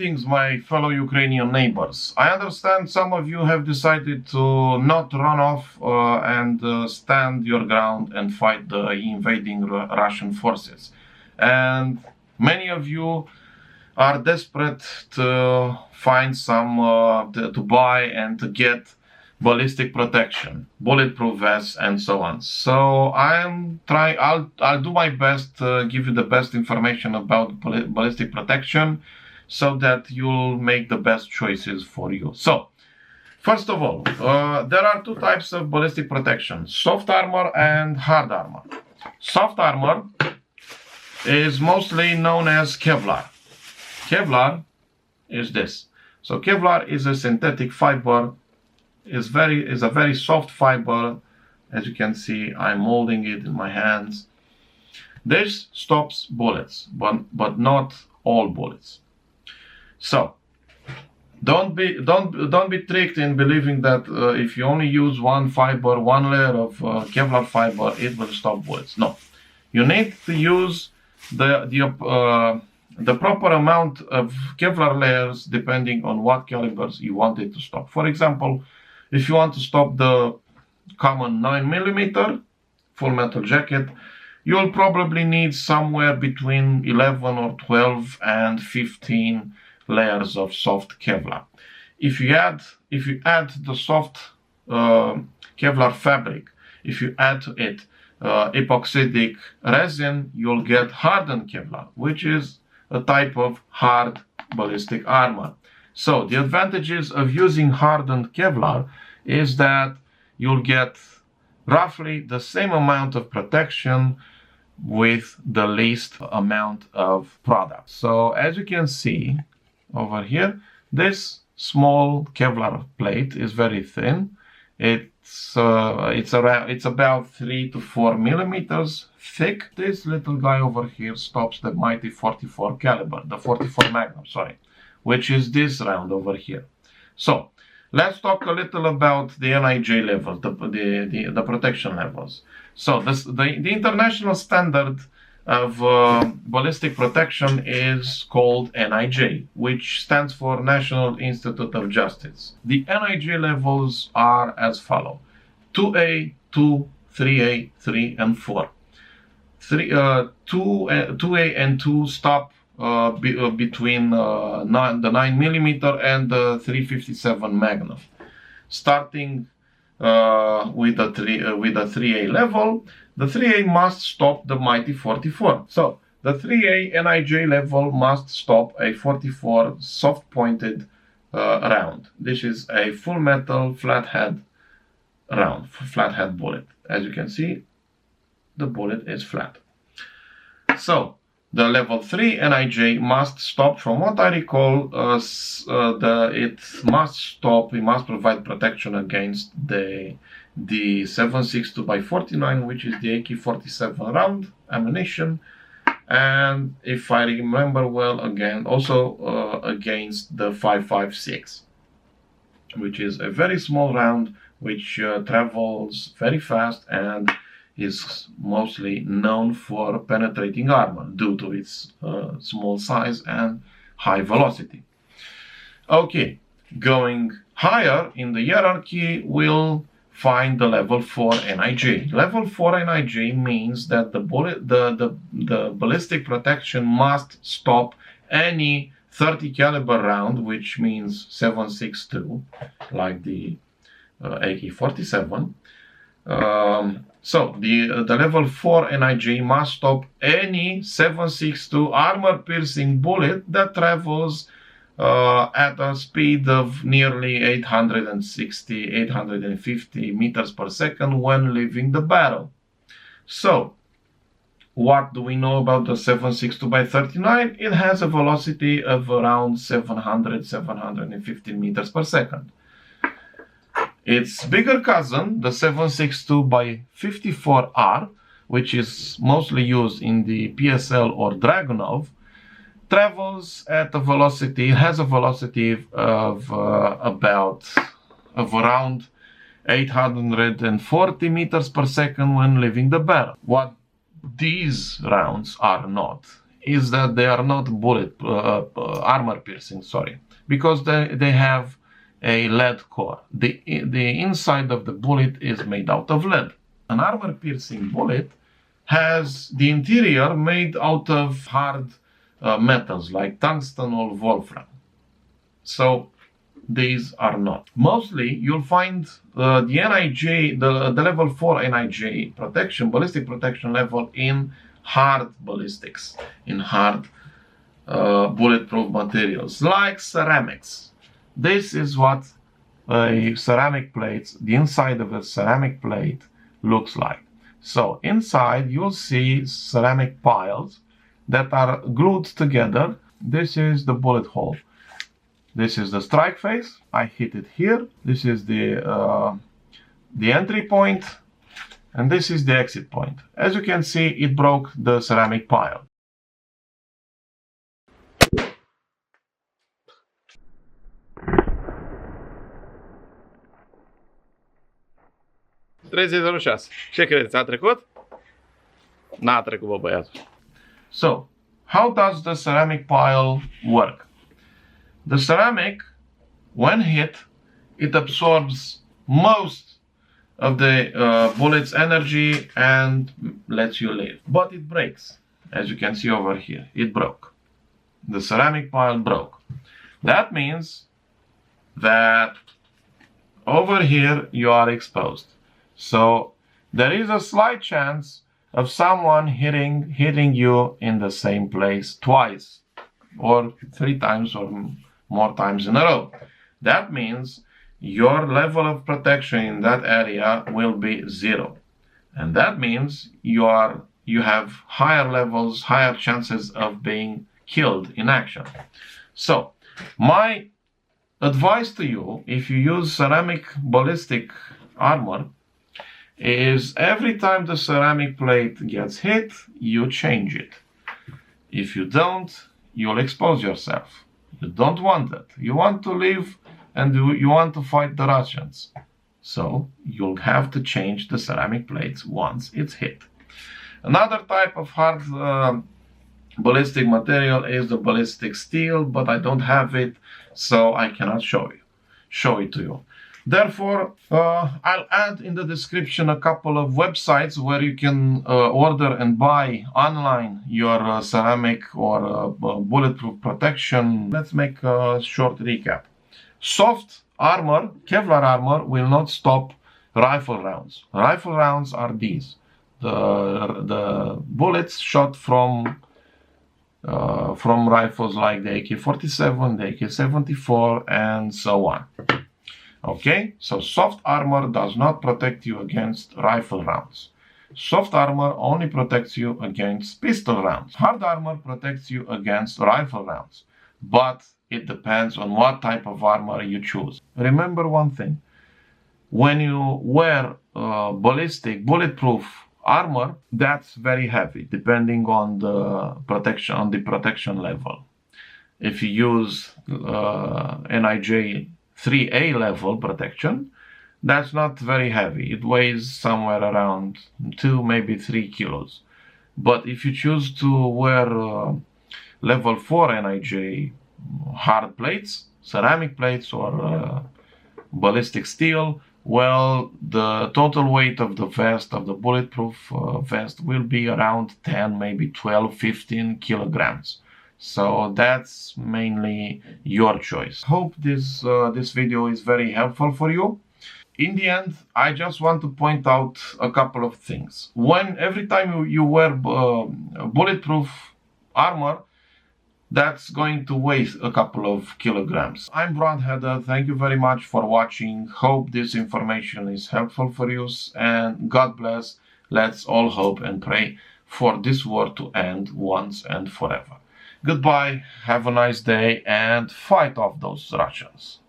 Greetings, my fellow Ukrainian neighbors. I understand some of you have decided to not run off and stand your ground and fight the invading Russian forces. And many of you are desperate to find some, to buy and to get ballistic protection, bulletproof vests, and so on. So I'll do my best to give you the best information about ballistic protection so that you'll make the best choices for you. So, first of all, there are two types of ballistic protection, soft armor and hard armor. Soft armor is mostly known as Kevlar. Kevlar is this. So Kevlar is a synthetic fiber, is a very soft fiber. As you can see, I'm molding it in my hands. This stops bullets, but not all bullets. So don't be tricked in believing that if you only use one fiber, one layer of Kevlar fiber, it will stop bullets. No, you need to use the proper amount of Kevlar layers depending on what calibers you want it to stop. For example, if you want to stop the common 9mm full metal jacket, you'll probably need somewhere between 11 or 12 and 15 layers of soft Kevlar. If you add the soft Kevlar fabric, if you add to it epoxidic resin, you'll get hardened Kevlar, which is a type of hard ballistic armor. So the advantages of using hardened Kevlar is that you'll get roughly the same amount of protection with the least amount of product. So as you can see over here, this small Kevlar plate is very thin. It's about 3 to 4 millimeters thick. This little guy over here stops the mighty 44 caliber, the 44 Magnum, sorry, which is this round over here. So let's talk a little about the NIJ level, the protection levels. So the international standard of ballistic protection is called NIJ, which stands for National Institute of Justice. The NIJ levels are as follow: 2A, 2, 3A, 3, and 4. 2A and 2 stop between the 9mm and the 357 Magnum. Starting with the 3A level, the 3A must stop the mighty 44. So the 3A NIJ level must stop a 44 soft pointed round. This is a full metal flathead round, flathead bullet. As you can see, the bullet is flat. So the level 3 NIJ must stop, from what I recall, it must provide protection against the 7.62x49, which is the AK-47 round ammunition, and if I remember well, again also against the 5.56, which is a very small round which travels very fast and is mostly known for penetrating armor due to its small size and high velocity. Okay, going higher in the hierarchy, we'll find the level 4 NIJ. Level 4 NIJ means that the ballistic protection must stop any 30 caliber round, which means 7.62, like the AK-47. So the level 4 NIJ must stop any 7.62 armor-piercing bullet that travels at a speed of nearly 850 meters per second when leaving the barrel. So what do we know about the 7.62x39? It has a velocity of around 750 meters per second. Its bigger cousin, the 7.62x54R, which is mostly used in the PSL or Dragunov, travels at a velocity, has a velocity of around 840 meters per second when leaving the barrel. What these rounds are not is that they are not armor piercing, because they have a lead core. The inside of the bullet is made out of lead. An armor piercing bullet has the interior made out of hard metals like tungsten or wolfram. So these are not. Mostly you'll find the NIJ, the level 4 NIJ protection, ballistic protection level in hard ballistics, in hard bulletproof materials like ceramics. This is what a ceramic plate, the inside of a ceramic plate looks like. So inside you'll see ceramic piles that are glued together. This is the bullet hole. This is the strike face. I hit it here. This is the entry point, and this is the exit point. As you can see, it broke the ceramic pile. Ce credeți? A trecut? N-a trecut, bă, băiatul. So, how does the ceramic pile work? The ceramic, when hit, it absorbs most of the bullet's energy and lets you live. But it breaks, as you can see over here. It broke. The ceramic pile broke. That means that over here you are exposed. So there is a slight chance of someone hitting you in the same place twice or 3 times or more times in a row. That means your level of protection in that area will be 0. And that means you have higher levels, higher chances of being killed in action. So my advice to you, if you use ceramic ballistic armor, is every time the ceramic plate gets hit, you change it. If you don't, you'll expose yourself. You don't want that. You want to live and you want to fight the Russians. So you'll have to change the ceramic plates once it's hit. Another type of hard ballistic material is the ballistic steel, but I don't have it, so I cannot show it to you. Therefore, I'll add in the description a couple of websites where you can order and buy online your ceramic or bulletproof protection. Let's make a short recap. Soft armor, Kevlar armor, will not stop rifle rounds. Rifle rounds are these. The bullets shot from rifles like the AK-47, the AK-74, and so on. Okay, so soft armor does not protect you against rifle rounds. Soft armor only protects you against pistol rounds. Hard armor protects you against rifle rounds, but it depends on what type of armor you choose. Remember one thing: when you wear ballistic, bulletproof armor, that's very heavy, depending on the protection level. If you use NIJ 3A level protection, that's not very heavy. It weighs somewhere around 2, maybe 3 kilos. But if you choose to wear level 4 NIJ hard plates, ceramic plates, or ballistic steel, well, the total weight of the vest, of the bulletproof vest, will be around 10, maybe 12, 15 kilograms. So that's mainly your choice. Hope this video is very helpful for you. In the end, I just want to point out a couple of things. Every time you wear bulletproof armor, that's going to weigh a couple of kilograms. I'm Broadheader. Thank you very much for watching. Hope this information is helpful for you, and God bless. Let's all hope and pray for this war to end once and forever. Goodbye, have a nice day, and fight off those Russians.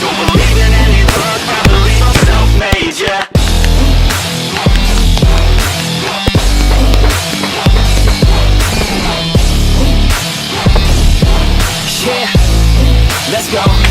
Don't believe in any luck, I believe I'm self-made, yeah. Yeah, let's go.